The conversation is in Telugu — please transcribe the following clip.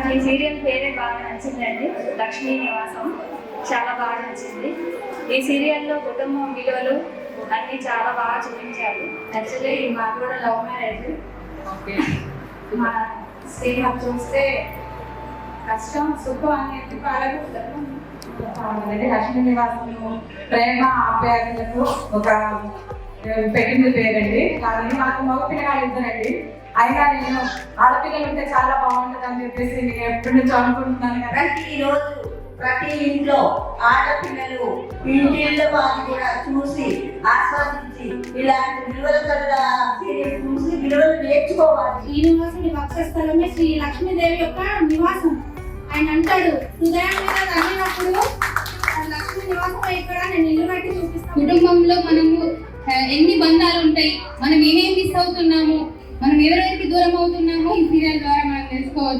నాకు ఈ సీరియల్ పేరే బాగా నచ్చిందండి, లక్ష్మీ నివాసం. చాలా బాగా నచ్చింది. ఈ సీరియల్లో కుటుంబం విలువలు అన్నీ చాలా బాగా చూపించారు. యాక్చువల్లీ మాకు కూడా లవ్ మ్యారేజ్. మా స్నేహం చూస్తే కష్టం సుఖం అనేది పాలకుతారు. లక్ష్మీ నివాసము ప్రేమ ఆప్యాయతలకు ఒక పెట్టింది పేరండి. కానీ నాకు మగ పిల్లలు ఇద్దరండి. అయినా నేను ఆడపిల్లలు ఉంటే చాలా బాగుంటుంది అని చెప్పేసి నేను ఎప్పటి నుంచో అనుకుంటున్నాను కదా. ఈరోజు ప్రతి ఇంట్లో ఆడపిల్లలు ఇంటిల్లో వాళ్ళు కూడా చూసి ఆస్వాదించి ఇలాంటి విలువల చూసి విలువలు నేర్చుకోవాలి. ఈ నివాసం వక్షస్థలమే శ్రీ లక్ష్మీదేవి యొక్క నివాసం. ఆయన అంటాడు, హృదయం మీద తగినప్పుడు లక్ష్మీ నివాసం ఇక్కడ నేను ఇల్లు కట్టి చూపిస్తాను. కుటుంబంలో మనము ఎన్ని బంధాలు ఉంటాయి, మనం ఏమేమి మిస్ అవుతున్నాము, మనం ఎవరెవరికి దూరం అవుతున్నామో ఈ సీరియల్ ద్వారా మనం తెలుసుకోవచ్చు.